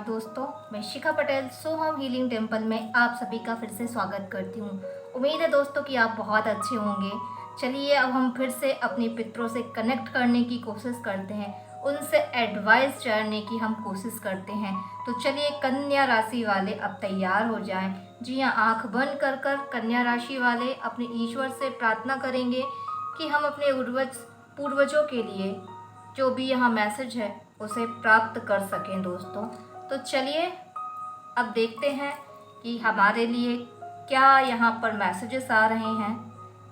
दोस्तों, मैं शिखा पटेल सोहम healing temple में आप सभी का फिर से स्वागत करती हूँ। उम्मीद है दोस्तों कि आप बहुत अच्छे होंगे। चलिए अब हम फिर से अपने पितरों से कनेक्ट करने की कोशिश करते हैं, उनसे एडवाइस जानने की हम कोशिश करते हैं। तो चलिए कन्या राशि वाले अब तैयार हो जाएं। जी हाँ, आँख बंद कर कर कन्या राशि वाले अपने ईश्वर से प्रार्थना करेंगे कि हम अपने पूर्वजों के लिए जो भी यहाँ मैसेज है उसे प्राप्त कर सकें दोस्तों। तो चलिए अब देखते हैं कि हमारे लिए क्या यहाँ पर मैसेजेस आ रहे हैं।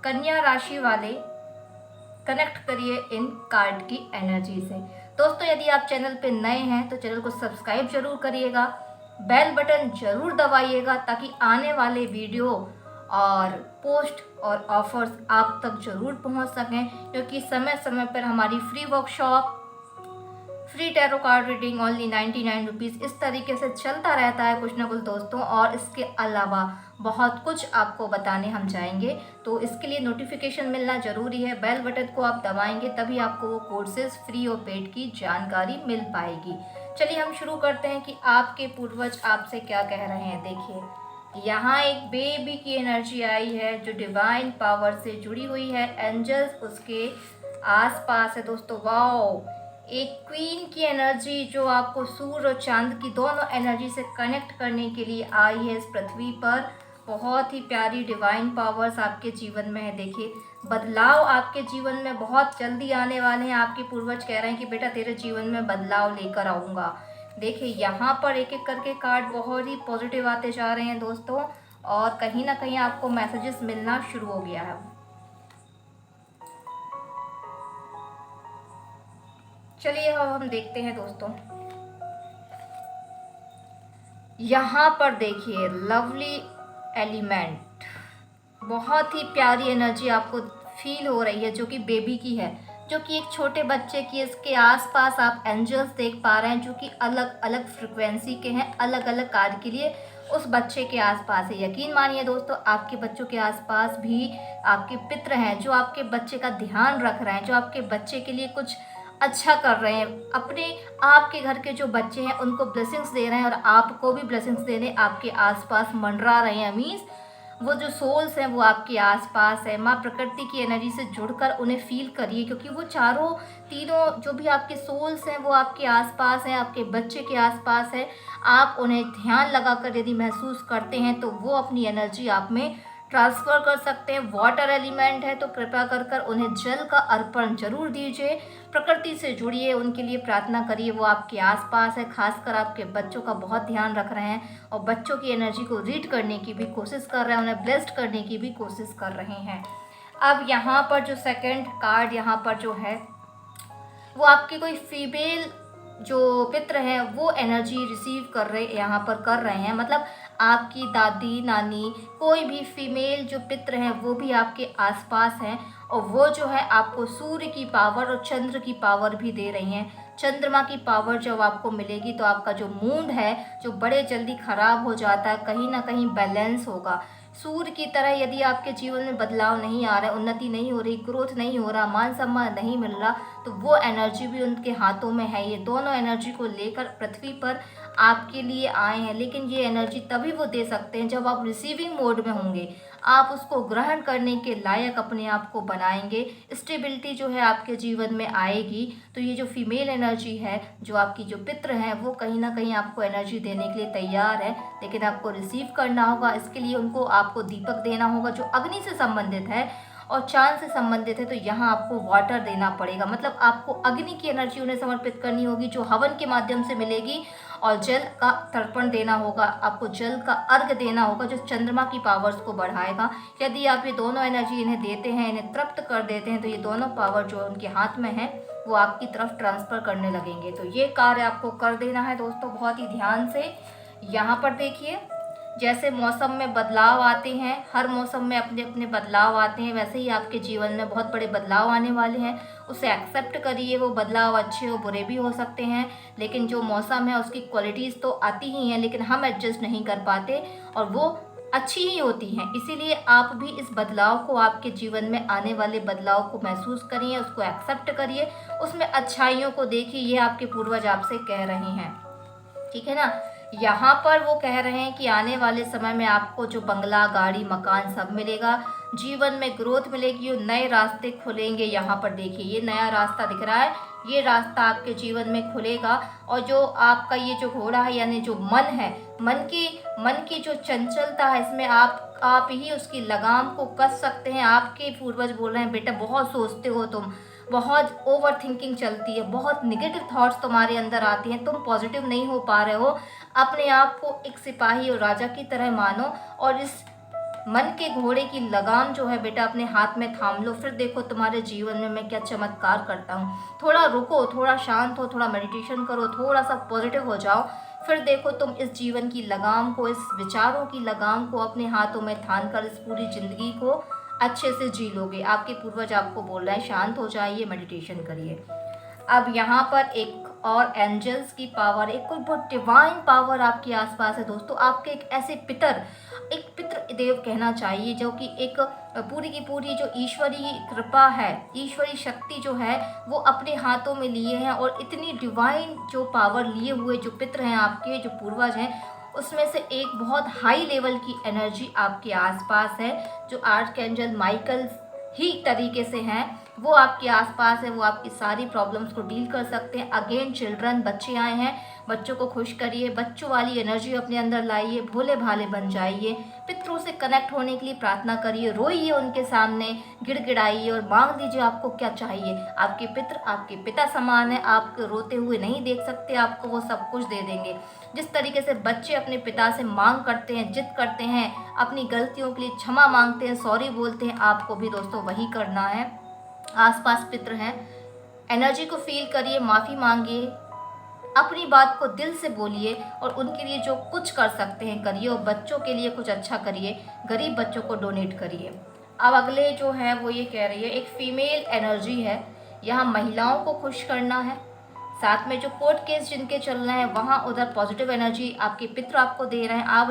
कन्या राशि वाले कनेक्ट करिए इन कार्ड की एनर्जी से। दोस्तों यदि आप चैनल पे नए हैं तो चैनल को सब्सक्राइब जरूर करिएगा, बेल बटन जरूर दबाइएगा ताकि आने वाले वीडियो और पोस्ट और ऑफर्स आप तक जरूर पहुंच सकें, क्योंकि समय समय पर हमारी free workshop, free tarot card reading only 99 rupees इस तरीके से चलता रहता है कुछ ना कुछ दोस्तों। और इसके अलावा बहुत कुछ आपको बताने हम जाएंगे, तो इसके लिए नोटिफिकेशन मिलना ज़रूरी है। बेल बटन को आप दबाएंगे तभी आपको वो कोर्सेज फ्री और पेड की जानकारी मिल पाएगी। चलिए हम शुरू करते हैं कि आपके पूर्वज आपसे क्या कह रहे हैं। देखिए यहाँ एक बेबी की एनर्जी आई है जो डिवाइन पावर से जुड़ी हुई है। एंजल्स उसके आसपास है दोस्तों। वाओ, एक क्वीन की एनर्जी जो आपको सूर्य और चांद की दोनों एनर्जी से कनेक्ट करने के लिए आई है इस पृथ्वी पर। बहुत ही प्यारी डिवाइन पावर्स आपके जीवन में है। देखिए बदलाव आपके जीवन में बहुत जल्दी आने वाले हैं। आपके पूर्वज कह रहे हैं कि बेटा तेरे जीवन में बदलाव लेकर आऊँगा। देखिए यहाँ पर एक एक करके कार्ड बहुत ही पॉजिटिव आते जा रहे हैं दोस्तों, और कहीं ना कहीं आपको मैसेजेस मिलना शुरू हो गया है। चलिए अब हम देखते हैं दोस्तों। यहाँ पर देखिए लवली एलिमेंट, बहुत ही प्यारी एनर्जी आपको फील हो रही है जो कि बेबी की है, जो कि एक छोटे बच्चे की। इसके आसपास आप एंजल्स देख पा रहे हैं जो कि अलग अलग फ्रिक्वेंसी के हैं, अलग अलग कार्य के लिए उस बच्चे के आसपास है। यकीन मानिए दोस्तों, आपके बच्चों के आसपास भी आपके पितर हैं जो आपके बच्चे का ध्यान रख रहे हैं, जो आपके बच्चे के लिए कुछ अच्छा कर रहे हैं। अपने आपके घर के जो बच्चे हैं उनको ब्लेसिंग्स दे रहे हैं और आपको भी ब्लेसिंग्स देने आपके आसपास मंडरा रहे हैं। मीन्स वो जो सोल्स हैं वो आपके आसपास है। माँ प्रकृति की एनर्जी से जुड़कर उन्हें फील करिए, क्योंकि वो तीनों जो भी आपके सोल्स हैं वो आपके आसपास हैं, आपके बच्चे के आसपास है। आप उन्हें ध्यान लगाकर यदि महसूस करते हैं तो वो अपनी एनर्जी आप में ट्रांसफ़र कर सकते हैं। वाटर एलिमेंट है तो कृपया कर कर उन्हें जल का अर्पण जरूर दीजिए। प्रकृति से जुड़िए, उनके लिए प्रार्थना करिए, वो आपके आसपास है। खासकर आपके बच्चों का बहुत ध्यान रख रहे हैं और बच्चों की एनर्जी को रीड करने की भी कोशिश कर रहे हैं, उन्हें ब्लेस्ड करने की भी कोशिश कर रहे हैं। अब यहाँ पर जो सेकंड कार्ड यहाँ पर जो है वो आपकी कोई फीमेल जो पित्र हैं वो एनर्जी रिसीव कर रहे हैं। मतलब आपकी दादी नानी कोई भी फीमेल जो पित्र हैं वो भी आपके आसपास हैं, और वो जो है आपको सूर्य की पावर और चंद्र की पावर भी दे रही हैं। चंद्रमा की पावर जब आपको मिलेगी तो आपका जो मूड है जो बड़े जल्दी ख़राब हो जाता है कहीं ना कहीं बैलेंस होगा। सूर्य की तरह यदि आपके जीवन में बदलाव नहीं आ रहा है, उन्नति नहीं हो रही, ग्रोथ नहीं हो रहा, मान सम्मान नहीं मिल रहा, तो वो एनर्जी भी उनके हाथों में है। ये दोनों एनर्जी को लेकर पृथ्वी पर आपके लिए आए हैं, लेकिन ये एनर्जी तभी वो दे सकते हैं जब आप रिसीविंग मोड में होंगे। आप उसको ग्रहण करने के लायक अपने आप को बनाएंगे, स्टेबिलिटी जो है आपके जीवन में आएगी। तो ये जो फीमेल एनर्जी है, जो आपकी जो पित्र हैं, वो कहीं ना कहीं आपको एनर्जी देने के लिए तैयार है, लेकिन आपको रिसीव करना होगा। इसके लिए उनको आपको दीपक देना होगा जो अग्नि से संबंधित है और चांद से संबंधित है। तो यहाँ आपको वाटर देना पड़ेगा, मतलब आपको अग्नि की एनर्जी उन्हें समर्पित करनी होगी जो हवन के माध्यम से मिलेगी, और जल का तर्पण देना होगा, आपको जल का अर्घ देना होगा जो चंद्रमा की पावर्स को बढ़ाएगा। यदि आप ये दोनों एनर्जी इन्हें देते हैं, इन्हें तृप्त कर देते हैं, तो ये दोनों पावर जो उनके हाथ में है वो आपकी तरफ ट्रांसफ़र करने लगेंगे। तो ये कार्य आपको कर देना है दोस्तों बहुत ही ध्यान से। यहाँ पर देखिए जैसे मौसम में बदलाव आते हैं, हर मौसम में अपने अपने बदलाव आते हैं, वैसे ही आपके जीवन में बहुत बड़े बदलाव आने वाले हैं। उसे एक्सेप्ट करिए। वो बदलाव अच्छे हो बुरे भी हो सकते हैं, लेकिन जो मौसम है उसकी क्वालिटीज़ तो आती ही हैं, लेकिन हम एडजस्ट नहीं कर पाते और वो अच्छी ही होती हैं। इसीलिए आप भी इस बदलाव को, आपके जीवन में आने वाले बदलाव को महसूस करिए, उसको एक्सेप्ट करिए, उसमें अच्छाइयों को देखिए। ये आपके पूर्वज आपसे कह रहे हैं। ठीक है ना। यहाँ पर वो कह रहे हैं कि आने वाले समय में आपको जो बंगला, गाड़ी, मकान सब मिलेगा, जीवन में ग्रोथ मिलेगी और नए रास्ते खुलेंगे। यहाँ पर देखिए ये नया रास्ता दिख रहा है, ये रास्ता आपके जीवन में खुलेगा। और जो आपका ये जो घोड़ा है यानी जो मन है, मन की जो चंचलता है, इसमें आप ही उसकी लगाम को कस सकते हैं। आपके पूर्वज बोल रहे हैं बेटा बहुत सोचते हो तुम, बहुत ओवर थिंकिंग चलती है, बहुत निगेटिव थॉट्स तुम्हारे अंदर आती हैं, तुम पॉजिटिव नहीं हो पा रहे हो। अपने आप को एक सिपाही और राजा की तरह मानो और इस मन के घोड़े की लगाम जो है बेटा अपने हाथ में थाम लो। फिर देखो तुम्हारे जीवन में मैं क्या चमत्कार करता हूँ। थोड़ा रुको, थोड़ा शांत हो, थोड़ा मेडिटेशन करो, थोड़ा सा पॉजिटिव हो जाओ। फिर देखो तुम इस जीवन की लगाम को, इस विचारों की लगाम को अपने हाथों में थाम कर इस पूरी ज़िंदगी को अच्छे से जी लोगे। आपके पूर्वज आपको बोल रहे हैं शांत हो जाइए, मेडिटेशन करिए। अब यहाँ पर एक और एंजल्स की पावर, एक कोई बहुत डिवाइन पावर आपके आसपास है दोस्तों। आपके एक ऐसे एक पितृ देव कहना चाहिए जो कि एक पूरी की पूरी जो ईश्वरीय कृपा है, ईश्वरीय शक्ति जो है वो अपने हाथों में लिए हैं। और इतनी डिवाइन जो पावर लिए हुए जो पितृ हैं, आपके जो पूर्वज हैं, उसमें से एक बहुत हाई लेवल की एनर्जी आपके आसपास है, जो आर्कएंजल माइकल ही तरीके से हैं। वो आपके आसपास है, वो आपकी सारी प्रॉब्लम्स को डील कर सकते हैं। अगेन चिल्ड्रन, बच्चे आए हैं, बच्चों को खुश करिए, बच्चों वाली एनर्जी अपने अंदर लाइए, भोले भाले बन जाइए। पितरों से कनेक्ट होने के लिए प्रार्थना करिए, रोइए उनके सामने, गिड़गिड़ाइए और मांग लीजिए आपको क्या चाहिए। आपके पितर आपके पिता समान है, आप रोते हुए नहीं देख सकते, आपको वो सब कुछ दे देंगे। जिस तरीके से बच्चे अपने पिता से मांग करते हैं, जिद करते हैं, अपनी गलतियों के लिए क्षमा मांगते हैं, सॉरी बोलते हैं, आपको भी दोस्तों वही करना है। आसपास पितर हैं, एनर्जी को फील करिए, माफ़ी मांगिए, अपनी बात को दिल से बोलिए और उनके लिए जो कुछ कर सकते हैं करिए। और बच्चों के लिए कुछ अच्छा करिए, गरीब बच्चों को डोनेट करिए। अब अगले जो है वो ये कह रही है, एक फीमेल एनर्जी है, यहाँ महिलाओं को खुश करना है। साथ में जो कोर्ट केस जिनके चल रहे हैं वहाँ उधर पॉजिटिव एनर्जी आपके पितृ आपको दे रहे हैं। आप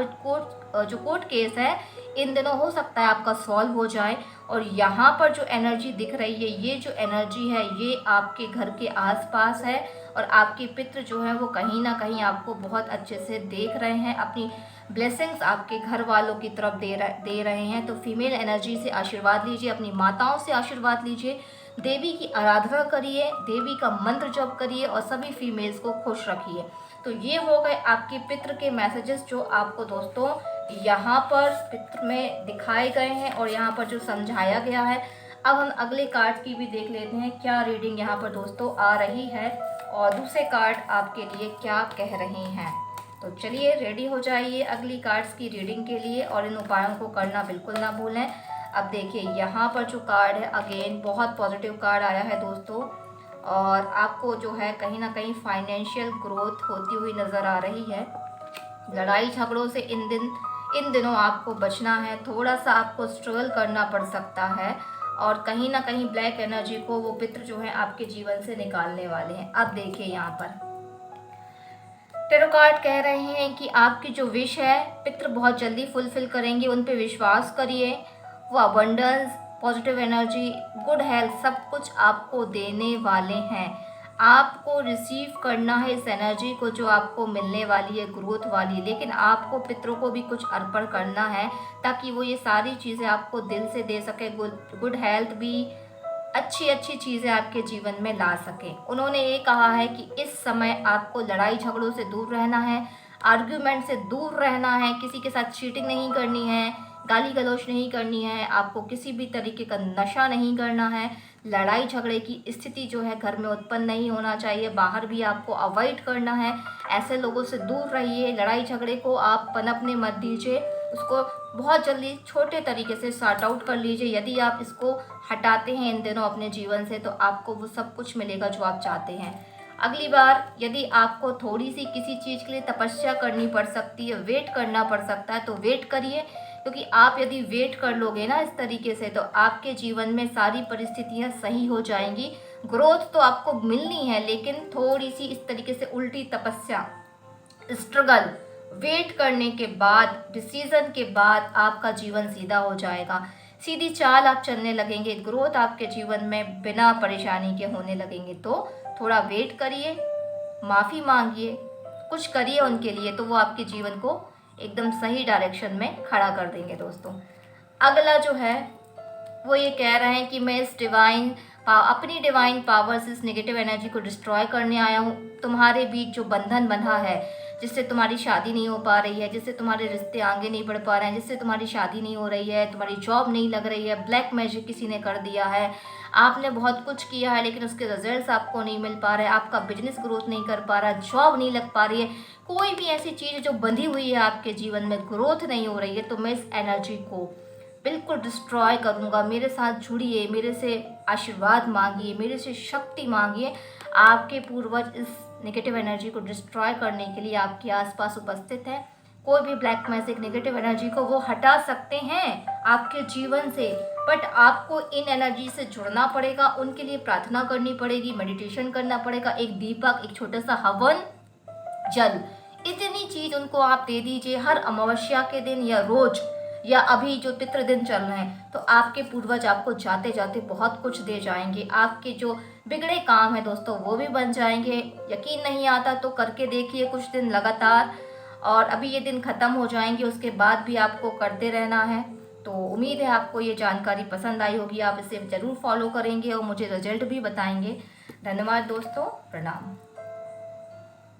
जो कोर्ट केस है इन दिनों हो सकता है आपका सॉल्व हो जाए। और यहाँ पर जो एनर्जी दिख रही है, ये जो एनर्जी है ये आपके घर के आसपास है और आपके पितृ जो है वो कहीं ना कहीं आपको बहुत अच्छे से देख रहे हैं, अपनी ब्लेसिंग्स आपके घर वालों की तरफ दे रहे हैं। तो फीमेल एनर्जी से आशीर्वाद लीजिए, अपनी माताओं से आशीर्वाद लीजिए, देवी की आराधना करिए, देवी का मंत्र जप करिए और सभी फीमेल्स को खुश रखिए। तो ये हो गए आपके पितृ के मैसेजेस जो आपको दोस्तों यहाँ पर पितृ में दिखाए गए हैं और यहाँ पर जो समझाया गया है। अब हम अगले कार्ड की भी देख लेते हैं क्या रीडिंग यहाँ पर दोस्तों आ रही है और दूसरे कार्ड आपके लिए क्या कह रहे हैं। तो चलिए रेडी हो जाइए अगली कार्ड्स की रीडिंग के लिए और इन उपायों को करना बिल्कुल ना भूलें। अब देखिए यहाँ पर जो कार्ड है अगेन बहुत पॉजिटिव कार्ड आया है दोस्तों और आपको जो है कहीं ना कहीं फाइनेंशियल ग्रोथ होती हुई नज़र आ रही है। लड़ाई झगड़ों से इन दिनों आपको बचना है, थोड़ा सा आपको स्ट्रगल करना पड़ सकता है और कहीं ना कहीं ब्लैक एनर्जी को वो पितृ जो है आपके जीवन से निकालने वाले हैं। अब देखिए यहाँ पर टेरो कार्ड कह रहे हैं कि आपकी जो विश है पितृ बहुत जल्दी फुलफिल करेंगे, उन पे विश्वास करिए। वो abundance, positive energy, good health सब कुछ आपको देने वाले हैं। आपको रिसीव करना है इस एनर्जी को जो आपको मिलने वाली है ग्रोथ वाली, लेकिन आपको पितरों को भी कुछ अर्पण करना है ताकि वो ये सारी चीज़ें आपको दिल से दे सके। गुड हेल्थ भी, अच्छी अच्छी चीज़ें आपके जीवन में ला सकें। उन्होंने ये कहा है कि इस समय आपको लड़ाई झगड़ों से दूर रहना है, आर्ग्यूमेंट से दूर रहना है, किसी के साथ चीटिंग नहीं करनी है, गाली गलौज नहीं करनी है, आपको किसी भी तरीके का नशा नहीं करना है। लड़ाई झगड़े की स्थिति जो है घर में उत्पन्न नहीं होना चाहिए, बाहर भी आपको अवॉइड करना है, ऐसे लोगों से दूर रहिए। लड़ाई झगड़े को आप पनपने मत दीजिए, उसको बहुत जल्दी छोटे तरीके से सॉर्ट आउट कर लीजिए। यदि आप इसको हटाते हैं इन दिनों अपने जीवन से तो आपको वो सब कुछ मिलेगा जो आप चाहते हैं। अगली बार यदि आपको थोड़ी सी किसी चीज़ के लिए तपस्या करनी पड़ सकती है, वेट करना पड़ सकता है तो वेट करिए, क्योंकि आप यदि वेट कर लोगे ना इस तरीके से तो आपके जीवन में सारी परिस्थितियां सही हो जाएंगी। ग्रोथ तो आपको मिलनी है लेकिन थोड़ी सी इस तरीके से उल्टी तपस्या, स्ट्रगल, वेट करने के बाद, डिसीजन के बाद आपका जीवन सीधा हो जाएगा। सीधी चाल आप चलने लगेंगे, ग्रोथ आपके जीवन में बिना परेशानी के होने लगेंगे। तो थोड़ा वेट करिए, माफ़ी मांगिए कुछ करिए उनके लिए, तो वो आपके जीवन को एकदम सही डायरेक्शन में खड़ा कर देंगे दोस्तों। अगला जो है वो ये कह रहे हैं कि मैं इस अपनी डिवाइन पावर से इस नेगेटिव एनर्जी को डिस्ट्रॉय करने आया हूँ। तुम्हारे बीच जो बंधन बंधा है, जिससे तुम्हारी शादी नहीं हो पा रही है, जिससे तुम्हारे रिश्ते आगे नहीं बढ़ पा रहे हैं, जिससे तुम्हारी शादी नहीं हो रही है, तुम्हारी जॉब नहीं लग रही है, ब्लैक मैजिक किसी ने कर दिया है, आपने बहुत कुछ किया है लेकिन उसके रिजल्ट्स आपको नहीं मिल पा रहे, आपका बिजनेस ग्रोथ नहीं कर पा रहा, जॉब नहीं लग पा रही है, कोई भी ऐसी चीज़ जो बंधी हुई है आपके जीवन में, ग्रोथ नहीं हो रही है, तो मैं इस एनर्जी को बिल्कुल डिस्ट्रॉय करूँगा। मेरे साथ जुड़िए, मेरे से आशीर्वाद मांगिए, मेरे से शक्ति मांगिए। आपके पूर्वज इस नेगेटिव एनर्जी को डिस्ट्रॉय करने के लिए आपके आसपास उपस्थित है। कोई भी ब्लैक मैजिक नेगेटिव एनर्जी को वो हटा सकते हैं आपके जीवन से, बट आपको इन एनर्जी से जुड़ना पड़ेगा, उनके लिए प्रार्थना करनी पड़ेगी, मेडिटेशन करना पड़ेगा, एक दीपक, एक छोटा सा हवन जल, इतनी चीज़ उनको आप दे दीजिए हर अमावस्या के दिन या रोज़, या अभी जो पितृ दिन चल रहे हैं, तो आपके पूर्वज आपको जाते जाते बहुत कुछ दे जाएंगे। आपके जो बिगड़े काम है दोस्तों वो भी बन जाएंगे। यकीन नहीं आता तो करके देखिए कुछ दिन लगातार, और अभी ये दिन ख़त्म हो जाएंगे, उसके बाद भी आपको करते रहना है। तो उम्मीद है आपको ये जानकारी पसंद आई होगी, आप इसे ज़रूर फॉलो करेंगे और मुझे रिजल्ट भी बताएंगे। धन्यवाद दोस्तों, प्रणाम।